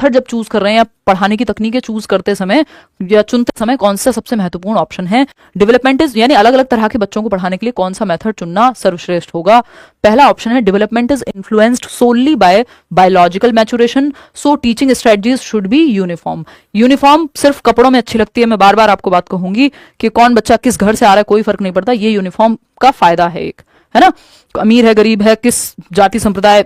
Method जब choose कर रहे हैं या पढ़ाने की तकनीकें चूज करते समय या चुनते समय कौन सा सबसे महत्वपूर्ण ऑप्शन है? डेवलपमेंट इज यानी अलग अलग तरह के बच्चों को पढ़ाने के लिए कौन सा मेथड चुनना सर्वश्रेष्ठ होगा? पहला ऑप्शन है development is influenced solely by biological maturation, so teaching strategies should be uniform. Uniform सिर्फ कपड़ों में अच्छी लगती है, मैं बार बार आपको बात कहूंगी कि कौन बच्चा किस घर से आ रहा है कोई फर्क नहीं पड़ता, ये यूनिफॉर्म का फायदा है एक, है ना? अमीर है गरीब है, किस जाति संप्रदाय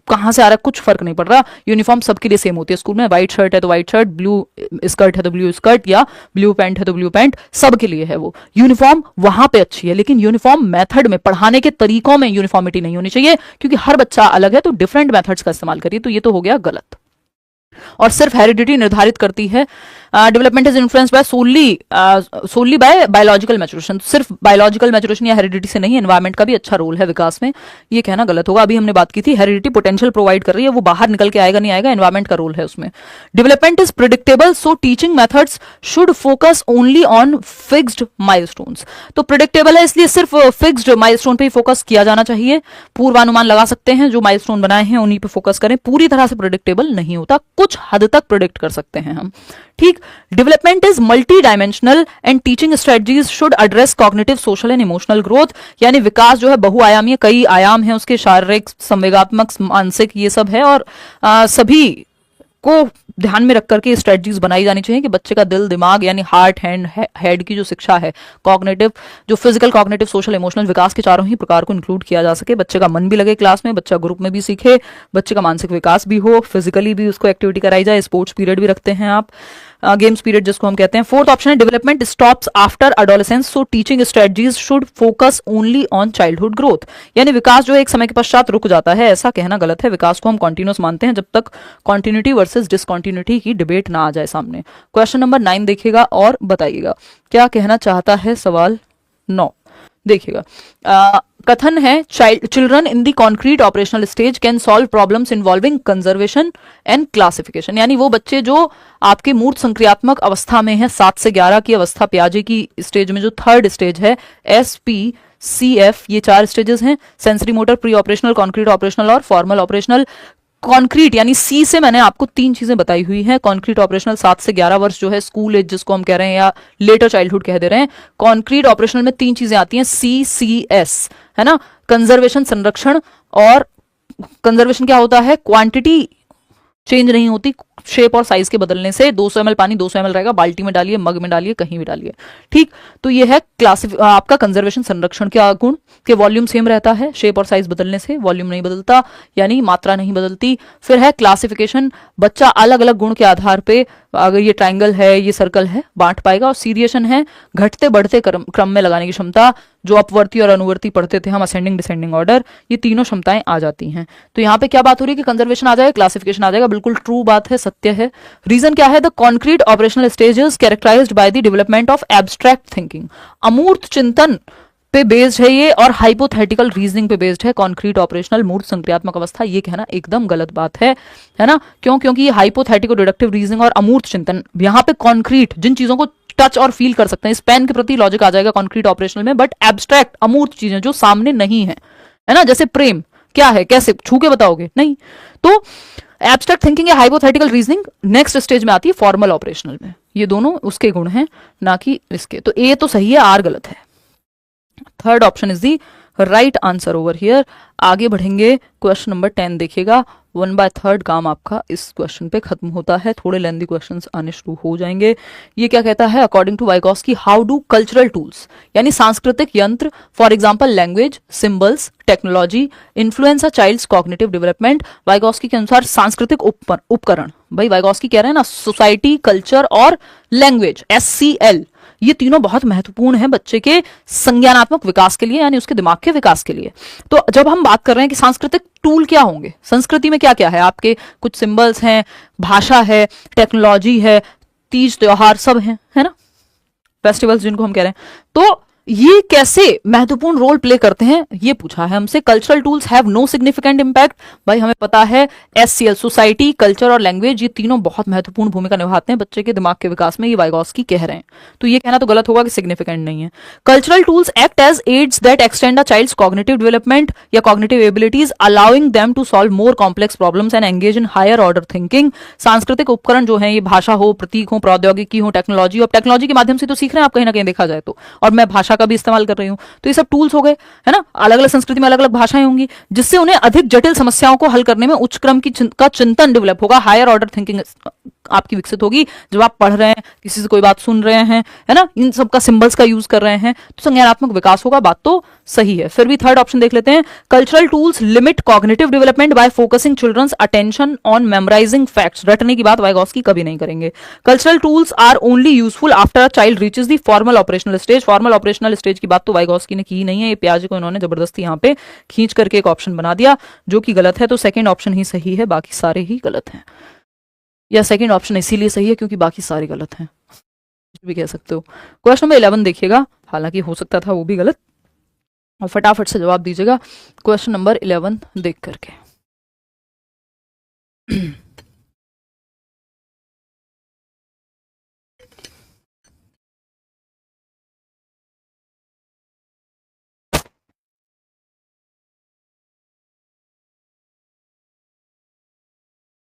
कहां से आ रहा है, कुछ फर्क नहीं पड़ रहा, यूनिफॉर्म सबके लिए सेम होती है। स्कूल में व्हाइट शर्ट है तो व्हाइट शर्ट, ब्लू स्कर्ट है तो ब्लू स्कर्ट, या ब्लू पैंट है तो ब्लू पैंट, सबके लिए है वो यूनिफॉर्म, वहां पे अच्छी है। लेकिन यूनिफॉर्म मेथड में, पढ़ाने के तरीकों में यूनिफॉर्मिटी नहीं होनी चाहिए, क्योंकि हर बच्चा अलग है, तो डिफरेंट मेथड्स का इस्तेमाल करिए। तो ये तो हो गया गलत। और सिर्फ हेरिडिटी निर्धारित करती है। Development is influenced by solely by biological maturation, सिर्फ बायोलॉजिकल मैचुरेशन या हेरिडिटी से नहीं, एनवायरमेंट का भी अच्छा रोल है विकास में, ये कहना गलत होगा। अभी हमने बात की थी हेरिडिटी पोटेंशियल प्रोवाइड कर रही है, वो बाहर निकल के आएगा नहीं आएगा, एनवायरमेंट का रोल है उसमें। Development is predictable, so teaching methods should focus only on fixed milestones. तो प्रिडिक्टेबल है इसलिए सिर्फ फिक्स्ड माइलस्टोन पे ही फोकस किया जाना चाहिए, पूर्वानुमान लगा सकते हैं, जो माइलस्टोन बनाए हैं उन्हीं पे फोकस करें। पूरी तरह से प्रिडिक्टेबल नहीं होता, कुछ हद तक प्रिडिक्ट कर सकते हैं हम, ठीक। Development is multi dimensional and teaching strategies should address cognitive, social and emotional growth, यानी विकास जो है बहुआयामी है, कई आयाम है उसके, शारीरिक, संवेगात्मक, मानसिक, ये सब है, और सभी को ध्यान में रख करके स्ट्रेटजीज बनाई जानी चाहिए कि बच्चे का दिल दिमाग यानी हार्ट हैंड हेड की जो शिक्षा है, कॉग्निटिव, जो फिजिकल, कॉग्निटिव, सोशल, इमोशनल विकास के चारों ही प्रकार को इंक्लूड किया जा सके। बच्चे का मन भी लगे क्लास में, बच्चा ग्रुप में भी सीखे, बच्चे का मानसिक विकास भी हो, फिजिकली भी उसको एक्टिविटी कराई जाए, स्पोर्ट्स पीरियड भी रखते हैं आप, गेम्स पीरियड जिसको हम कहते हैं। फोर्थ ऑप्शन है development stops after adolescence, so teaching strategies should focus only on childhood growth, यानी विकास जो है एक समय के पश्चात रुक जाता है, ऐसा कहना गलत है। विकास को हम कॉन्टिन्यूस मानते हैं जब तक कॉन्टिन्यूटी वर्सेस डिसकॉन्टिन्यूटी की डिबेट ना आ जाए सामने। क्वेश्चन नंबर 9 देखिएगा और बताइएगा क्या कहना चाहता है सवाल 9। देखिएगा कथन है children in the concrete operational stage can solve problems involving conservation and classification, यानी वो बच्चे जो आपके मूर्त संक्रियात्मक अवस्था में है, 7 से 11 की अवस्था, पियाजे की स्टेज में जो थर्ड स्टेज है, SPCF, ये 4 स्टेजेस हैं, sensory motor, pre operational, concrete operational और फॉर्मल ऑपरेशनल। कॉन्क्रीट यानी सी से मैंने आपको 3 चीजें बताई हुई हैं। कॉन्क्रीट ऑपरेशनल 7 से 11 वर्ष जो है स्कूल एज जिसको हम कह रहे हैं या लेटर चाइल्डहुड कह दे रहे हैं। कॉन्क्रीट ऑपरेशनल में 3 चीजें आती हैं, CCS, है ना, कंजर्वेशन, संरक्षण, और कंजर्वेशन क्या होता है, क्वांटिटी चेंज नहीं होती शेप और साइज के बदलने से। 200 ml पानी 200 ml रहेगा, बाल्टी में डालिए, मग में डालिए, कहीं भी डालिए, ठीक। तो ये है आपका कंजर्वेशन, संरक्षण का गुण कि वॉल्यूम सेम रहता है, शेप और साइज बदलने से वॉल्यूम नहीं बदलता, यानी मात्रा नहीं बदलती। फिर है क्लासिफिकेशन, बच्चा अलग अलग गुण के आधार पे, अगर ये ट्राइंगल है, ये सर्कल है, बांट पाएगा। और सीरिएशन है घटते बढ़ते क्रम में लगाने की क्षमता, जो अपवर्ती और अनुवर्ती पढ़ते थे हम, असेंडिंग डिसेंडिंग ऑर्डर, ये तीनों क्षमताएं आ जाती हैं। तो यहाँ पे क्या बात हो रही है कि कंजर्वेशन आ जाएगा, क्लासिफिकेशन आ जाएगा, बिल्कुल ट्रू बात है, सत्य है। रीजन क्या है, the concrete operational stages characterized by the development of abstract thinking, अमूर्त चिंतन पे बेस्ड है ये, और हाइपोथेटिकल रीजनिंग पे बेस्ड है। कॉन्क्रीट ऑपरेशनल मूर्त संक्रियात्मक अवस्था, ये कहना एकदम गलत बात है ना? क्यों? क्योंकि ये हाइपोथेटिकल डिडक्टिव रीजनिंग और अमूर्त चिंतन, यहाँ पे कॉन्क्रीट जिन चीजों को टच और फील कर सकते हैं, स्पेन के प्रति लॉजिक आ जाएगा कॉन्क्रीट ऑपरेशनल में, बट एब्स्ट्रैक्ट अमूर्त चीजें जो सामने नहीं है ना, जैसे प्रेम क्या है, कैसे छू के बताओगे, नहीं। तो एब्स्ट्रैक्ट थिंकिंग या हाइपोथेटिकल रीजनिंग नेक्स्ट स्टेज में आती है फॉर्मल ऑपरेशनल में। ये दोनों उसके गुण हैं, ना कि इसके। तो ए तो सही है, आर गलत है। Third option is the right answer over here. आगे बढ़ेंगे, क्वेश्चन नंबर 10 देखिएगा। 1/3 काम आपका इस क्वेश्चन पे खत्म होता है, थोड़े लेंदी क्वेश्चंस आने शुरू हो जाएंगे। ये क्या कहता है, according to Vygotsky, how do cultural tools यानी सांस्कृतिक यंत्र, for example language, symbols, technology, influence a child's cognitive development. Vygotsky के अनुसार सांस्कृतिक उपकरण, भाई वाइगॉस्की कह रहे हैं ना, सोसाइटी, कल्चर और लैंग्वेज, SCL, ये तीनों बहुत महत्वपूर्ण है बच्चे के संज्ञानात्मक विकास के लिए, यानी उसके दिमाग के विकास के लिए। तो जब हम बात कर रहे हैं कि सांस्कृतिक टूल क्या होंगे, संस्कृति में क्या क्या है, आपके कुछ सिंबल्स हैं, भाषा है, टेक्नोलॉजी है, तीज त्योहार सब हैं, है ना, फेस्टिवल्स जिनको हम कह रहे हैं। तो ये कैसे महत्वपूर्ण रोल प्ले करते हैं ये पूछा है हमसे। Cultural tools have no significant impact, भाई हमें पता है एससीएल सोसाइटी, कल्चर और लैंग्वेज ये तीनों बहुत महत्वपूर्ण भूमिका निभाते हैं बच्चे के दिमाग के विकास में, ये वाइगॉस्की कह रहे हैं। तो ये कहना तो गलत होगा कि सिग्निफिकेंट नहीं है। Cultural tools act as aids that extend a child's cognitive development या cognitive abilities, allowing them to solve more complex problems and engage in higher order thinking. सांस्कृतिक उपकरण जो है, ये भाषा हो, प्रतीक हो, प्रौद्योगिकी हो, टेक्नोलॉजी, और टेक्नोलॉजी के माध्यम से तो सीख रहे हैं आप कहीं ना कहीं देखा जाए तो, और मैं भाषा का भी इस्तेमाल कर रही हूँ, तो ये सब टूल्स हो गए, है ना। अलग अलग संस्कृति में अलग अलग भाषाएं होंगी, जिससे उन्हें अधिक जटिल समस्याओं को हल करने में उच्च क्रम का चिंतन डेवलप होगा, हायर ऑर्डर थिंकिंग आपकी विकसित होगी। जब आप पढ़ रहे हैं, किसी से कोई बात सुन रहे हैं, है ना, इन सब का सिंबल्स का यूज कर रहे हैं, तो संज्ञानात्मक विकास होगा। बात तो सही है। फिर भी थर्ड ऑप्शन देख लेते हैं। Cultural tools limit cognitive development by focusing children's attention on memorising facts. रटने की बात वाइगॉस्की कभी नहीं करेंगे। Cultural tools are only useful after a child reaches the formal operational stage. Formal operational stage की बात तो वाइगॉस्की ने की नहीं है, ये पियाजे को इन्होंने जबरदस्ती यहाँ पे खींच करके एक ऑप्शन बना दिया जो कि गलत है। तो सेकंड ऑप्शन ही सही है, बाकी सारे ही गलत हैं, या सेकंड ऑप्शन इसीलिए सही है क्योंकि बाकी सारे गलत हैं, कुछ भी कह सकते हो। क्वेश्चन नंबर 11 देखिएगा, हालांकि हो सकता था वो भी गलत, और फटाफट से जवाब दीजिएगा क्वेश्चन नंबर 11 देख करके।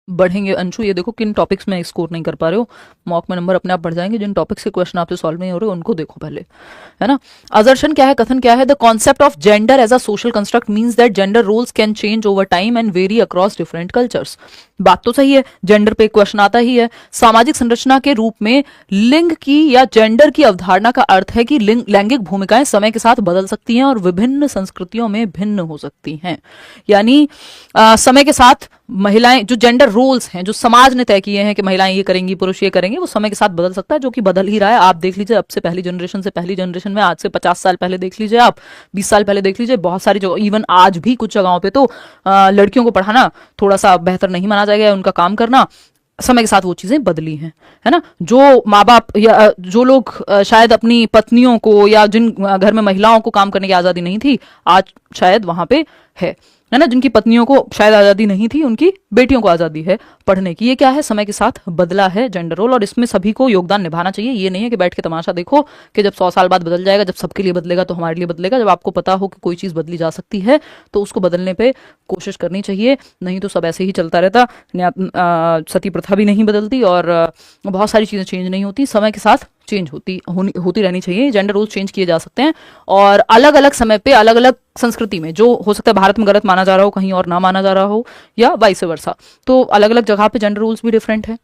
बढ़ेंगे अंशु, ये देखो किन टॉपिक्स में स्कोर नहीं कर पा रहे हो, मॉक में नंबर अपने आप बढ़ जाएंगे। जिन टॉपिक्स के क्वेश्चन आपसे सॉल्व नहीं हो रहे उनको देखो पहले, है ना। असर्शन क्या है, कथन क्या है। The concept of gender as a social construct means that gender roles can change over time and vary across different cultures. बात तो सही है, जेंडर पे क्वेश्चन आता ही है। सामाजिक संरचना के रूप में लिंग की या जेंडर की अवधारणा का अर्थ है कि लैंगिक भूमिकाएं समय के साथ बदल सकती हैं और विभिन्न संस्कृतियों में भिन्न हो सकती हैं। यानी समय के साथ महिलाएं, जो जेंडर रोल्स हैं जो समाज ने तय किए हैं कि महिलाएं ये करेंगी, पुरुष ये करेंगे, वो समय के साथ बदल सकता है, जो कि बदल ही रहा है। आप देख लीजिए, अब से पहली जनरेशन से पहली जनरेशन में, आज से 50 साल पहले देख लीजिए, आप 20 साल पहले देख लीजिए, बहुत सारी जगह, इवन आज भी कुछ जगहों पे तो लड़कियों को पढ़ाना थोड़ा सा बेहतर नहीं माना जाएगा, उनका काम करना। समय के साथ वो चीजें बदली हैं, है ना। जो माँ बाप या जो लोग शायद अपनी पत्नियों को या जिन घर में महिलाओं को काम करने की आजादी नहीं थी, आज शायद वहां पे है ना। जिनकी पत्नियों को शायद आजादी नहीं थी, उनकी बेटियों को आजादी है पढ़ने की। ये क्या है, समय के साथ बदला है जेंडर रोल, और इसमें सभी को योगदान निभाना चाहिए। ये नहीं है कि बैठ के तमाशा देखो कि जब 100 साल बाद बदल जाएगा, जब सबके लिए बदलेगा तो हमारे लिए बदलेगा। जब आपको पता हो कि कोई चीज बदली जा सकती है तो उसको बदलने पे कोशिश करनी चाहिए, नहीं तो सब ऐसे ही चलता रहता। सती प्रथा भी नहीं बदलती और बहुत सारी चीजें चेंज नहीं होती, समय के साथ चेंज होती रहनी चाहिए। जेंडर रोल्स चेंज किए जा सकते हैं, और अलग अलग समय पे अलग अलग संस्कृति में, जो हो सकता है भारत में गलत माना जा रहा हो, कहीं और ना माना जा रहा हो, या वाइस वर्सा, तो अलग अलग जगह पे जेंडर रूल्स भी डिफरेंट है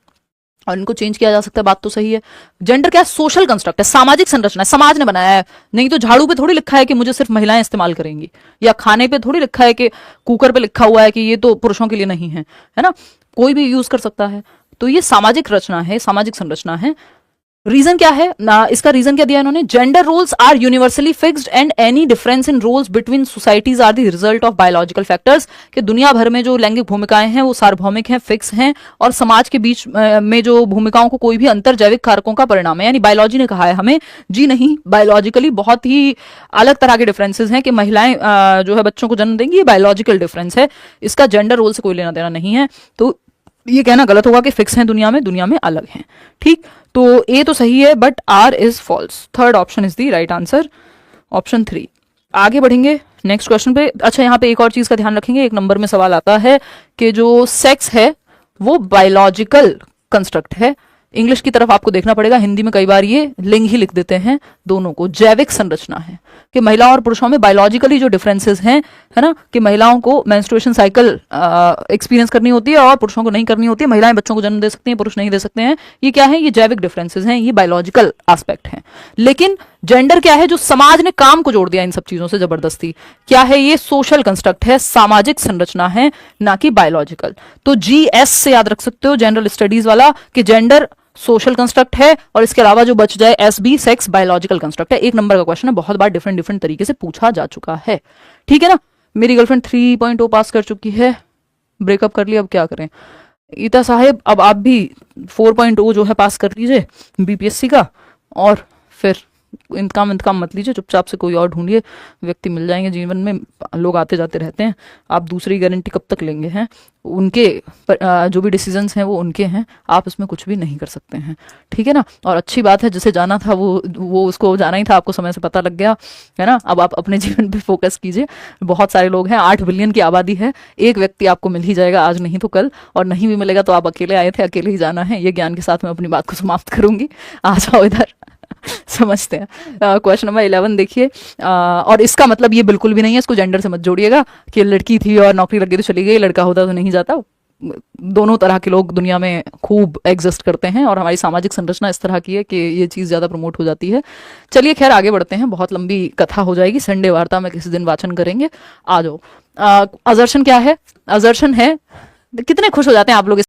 और इनको चेंज किया जा सकता है। बात तो सही है। जेंडर क्या है, सोशल कंस्ट्रक्ट है, सामाजिक संरचना है, समाज ने बनाया है। नहीं तो झाड़ू पे थोड़ी लिखा है कि मुझे सिर्फ महिलाएं इस्तेमाल करेंगी, या खाने पे थोड़ी लिखा है कि कुकर पे लिखा हुआ है कि ये तो पुरुषों के लिए नहीं है ना। कोई भी यूज कर सकता है। तो ये सामाजिक रचना है, सामाजिक संरचना है। रीजन क्या है ना, इसका रीजन क्या दिया इन्होंने, gender roles are universally fixed and any difference in roles between societies are the result of biological factors. कि दुनिया भर में जो लैंगिक भूमिकाएं हैं वो सार्वभौमिक हैं, फिक्स हैं, और समाज के बीच में जो भूमिकाओं को कोई भी अंतर जैविक कारकों का परिणाम है। यानी बायोलॉजी ने कहा है हमें, जी नहीं, बायोलॉजिकली बहुत ही अलग तरह के डिफरेंसेस हैं। कि महिलाएं जो है बच्चों को जन्म देंगी, ये बायोलॉजिकल डिफरेंस है, इसका जेंडर रोल से कोई लेना देना नहीं है। तो ये कहना गलत होगा कि फिक्स हैं दुनिया में अलग हैं। ठीक, तो ए तो सही है, but R is false. Third option is the right answer, option 3। आगे बढ़ेंगे नेक्स्ट क्वेश्चन पे। अच्छा, यहाँ पे एक और चीज का ध्यान रखेंगे, एक नंबर में सवाल आता है कि जो सेक्स है वो बायोलॉजिकल कंस्ट्रक्ट है। इंग्लिश की तरफ आपको देखना पड़ेगा, हिंदी में कई बार ये लिंग ही लिख देते हैं दोनों को। जैविक संरचना है कि महिलाओं और पुरुषों में बायोलॉजिकली जो डिफरेंसेस हैं, है ना, कि महिलाओं को मेंस्ट्रुएशन साइकिल एक्सपीरियंस करनी होती है और पुरुषों को नहीं करनी होती है। महिलाएं बच्चों को जन्म दे सकती हैं, पुरुष नहीं दे सकते हैं। ये क्या है, ये जैविक डिफरेंसेस हैं, ये बायोलॉजिकल एस्पेक्ट हैं। लेकिन जेंडर क्या है, जो समाज ने काम को जोड़ दिया इन सब चीजों से जबरदस्ती, क्या है, ये सोशल कंस्ट्रक्ट है, सामाजिक संरचना है, ना कि बायोलॉजिकल। तो GS से याद रख सकते हो, जनरल स्टडीज वाला, कि जेंडर सोशल कंस्ट्रक्ट है, और इसके अलावा जो बच जाए SB, सेक्स बायोलॉजिकल कंस्ट्रक्ट है। एक नंबर का क्वेश्चन है, बहुत बार डिफरेंट तरीके से पूछा जा चुका है। ठीक है ना। मेरी गर्लफ्रेंड 3.0 पास कर चुकी है, ब्रेकअप कर लिया, अब क्या करें। ईता साहेब, अब आप भी 4.0 जो है पास कर लीजिए BPSC का, और फिर इंतकाम मत लीजिए, चुपचाप से कोई और ढूंढिए, व्यक्ति मिल जाएंगे जीवन में, लोग आते जाते रहते हैं। आप दूसरी गारंटी कब तक लेंगे हैं? उनके जो भी डिसीजंस हैं वो उनके हैं, आप इसमें कुछ भी नहीं कर सकते हैं, ठीक है ना। और अच्छी बात है, जिसे जाना था वो उसको जाना ही था, आपको समय से पता लग गया है ना। अब आप अपने जीवन पे फोकस कीजिए। बहुत सारे लोग हैं, 8 बिलियन की आबादी है, एक व्यक्ति आपको मिल ही जाएगा, आज नहीं तो कल, और नहीं भी मिलेगा तो आप अकेले आए थे, अकेले ही जाना है। ये ज्ञान के साथ मैं अपनी बात को समाप्त करूंगी। आ जाओ इधर। समझते हैं। क्वेश्चन नंबर 11 देखिए। और इसका मतलब ये बिल्कुल भी नहीं है, इसको जेंडर से मत जोड़िएगा कि लड़की थी और नौकरी लग गई तो चली गई, लड़का होता तो नहीं जाता। दोनों तरह के लोग दुनिया में खूब एग्जिस्ट करते हैं, और हमारी सामाजिक संरचना इस तरह की है कि ये चीज़ ज़्यादा प्रमोट हो जाती है। चलिए खैर आगे बढ़ते हैं, बहुत लंबी कथा हो जाएगी, संडे वार्ता में किसी दिन वाचन करेंगे। आ जाओ। अजर्शन क्या है? अजर्शन है, कितने खुश हो जाते हैं आप लोग